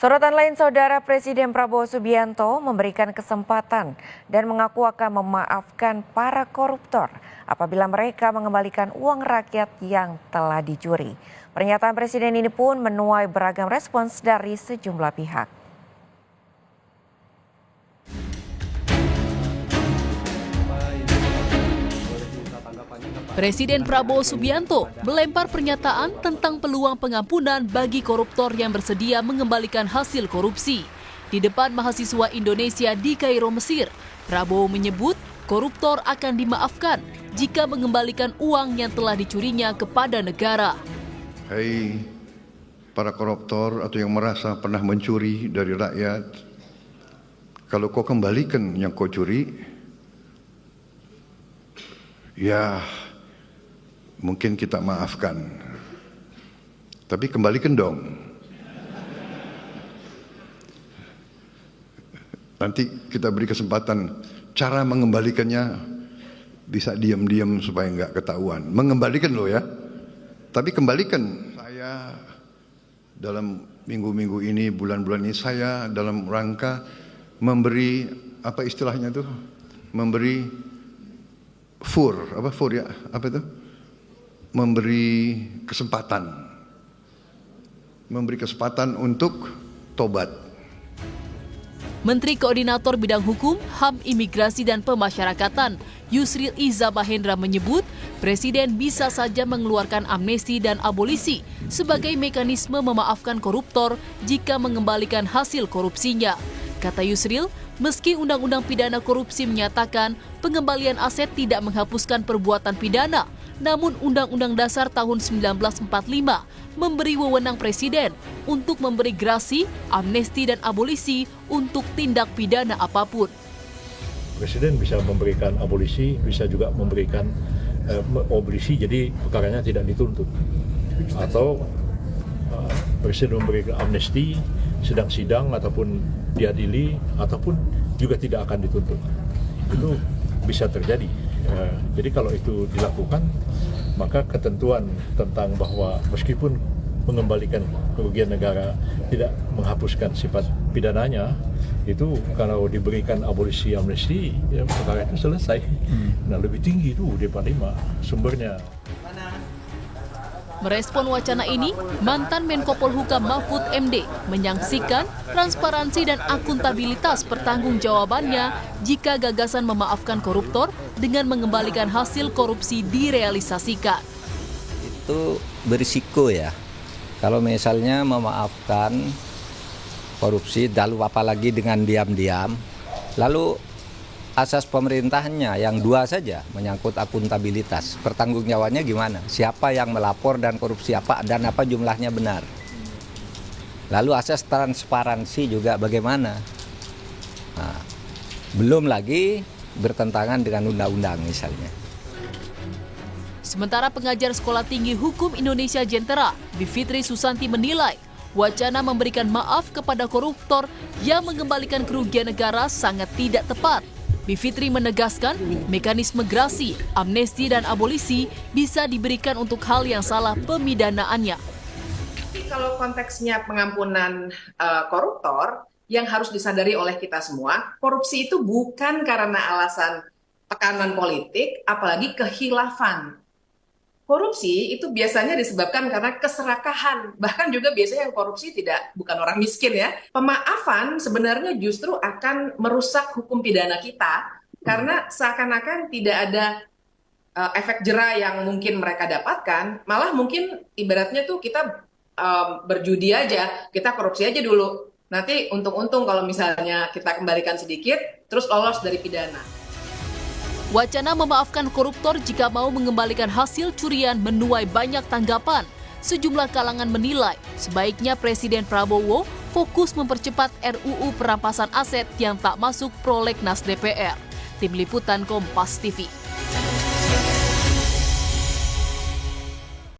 Sorotan lain, Saudara Presiden Prabowo Subianto memberikan kesempatan dan mengaku akan memaafkan para koruptor apabila mereka mengembalikan uang rakyat yang telah dicuri. Pernyataan Presiden ini pun menuai beragam respons dari sejumlah pihak. Presiden Prabowo Subianto melempar pernyataan tentang peluang pengampunan bagi koruptor yang bersedia mengembalikan hasil korupsi. Di depan mahasiswa Indonesia di Kairo, Mesir, Prabowo menyebut koruptor akan dimaafkan jika mengembalikan uang yang telah dicurinya kepada negara. Hai para koruptor atau yang merasa pernah mencuri dari rakyat, kalau kau kembalikan yang kau curi, ya mungkin kita maafkan, tapi kembalikan dong. Nanti kita beri kesempatan cara mengembalikannya, bisa diam-diam supaya nggak ketahuan. Mengembalikan loh ya, tapi kembalikan. Saya dalam minggu-minggu ini, bulan-bulan ini, saya dalam rangka memberi, apa istilahnya tuh, memberi memberi kesempatan untuk tobat. Menteri Koordinator Bidang Hukum, HAM, Imigrasi dan Pemasyarakatan, Yusril Iza Mahendra menyebut Presiden bisa saja mengeluarkan amnesti dan abolisi sebagai mekanisme memaafkan koruptor jika mengembalikan hasil korupsinya. Kata Yusril, meski Undang-Undang Pidana Korupsi menyatakan pengembalian aset tidak menghapuskan perbuatan pidana, namun Undang-Undang Dasar tahun 1945 memberi wewenang Presiden untuk memberi grasi, amnesti dan abolisi untuk tindak pidana apapun. Presiden bisa memberikan abolisi, bisa juga memberikan abolisi, jadi perkaranya tidak dituntut. Atau Presiden memberikan amnesti, sedang sidang ataupun diadili, ataupun juga tidak akan dituntut. Itu bisa terjadi. Jadi kalau itu dilakukan, maka ketentuan tentang bahwa meskipun mengembalikan kerugian negara tidak menghapuskan sifat pidananya, itu kalau diberikan abolisi amnesti, ya perkara itu selesai. Nah, lebih tinggi itu D45 sumbernya. Merespon wacana ini, mantan Menko Polhukam Mahfud MD menyaksikan transparansi dan akuntabilitas pertanggungjawabannya jika gagasan memaafkan koruptor dengan mengembalikan hasil korupsi direalisasikan. Itu berisiko ya, kalau misalnya memaafkan korupsi, lalu apalagi dengan diam-diam, lalu asas pemerintahnya yang dua saja, menyangkut akuntabilitas. Pertanggungjawabannya gimana? Siapa yang melapor dan korupsi apa dan apa jumlahnya benar? Lalu asas transparansi juga bagaimana? Nah, belum lagi bertentangan dengan undang-undang misalnya. Sementara pengajar Sekolah Tinggi Hukum Indonesia Jentera, Bivitri Susanti menilai wacana memberikan maaf kepada koruptor yang mengembalikan kerugian negara sangat tidak tepat. Bivitri menegaskan mekanisme grasi, amnesti dan abolisi bisa diberikan untuk hal yang salah pemidanaannya. Kalau konteksnya pengampunan koruptor, yang harus disadari oleh kita semua, korupsi itu bukan karena alasan tekanan politik, apalagi kehilafan. Korupsi itu biasanya disebabkan karena keserakahan, bahkan juga biasanya yang korupsi bukan orang miskin ya. Pemaafan sebenarnya justru akan merusak hukum pidana kita, karena seakan-akan tidak ada efek jera yang mungkin mereka dapatkan, malah mungkin ibaratnya tuh kita berjudi aja, kita korupsi aja dulu. Nanti untung-untung kalau misalnya kita kembalikan sedikit, terus lolos dari pidana. Wacana memaafkan koruptor jika mau mengembalikan hasil curian menuai banyak tanggapan. Sejumlah kalangan menilai sebaiknya Presiden Prabowo fokus mempercepat RUU perampasan aset yang tak masuk prolegnas DPR. Tim Liputan Kompas TV.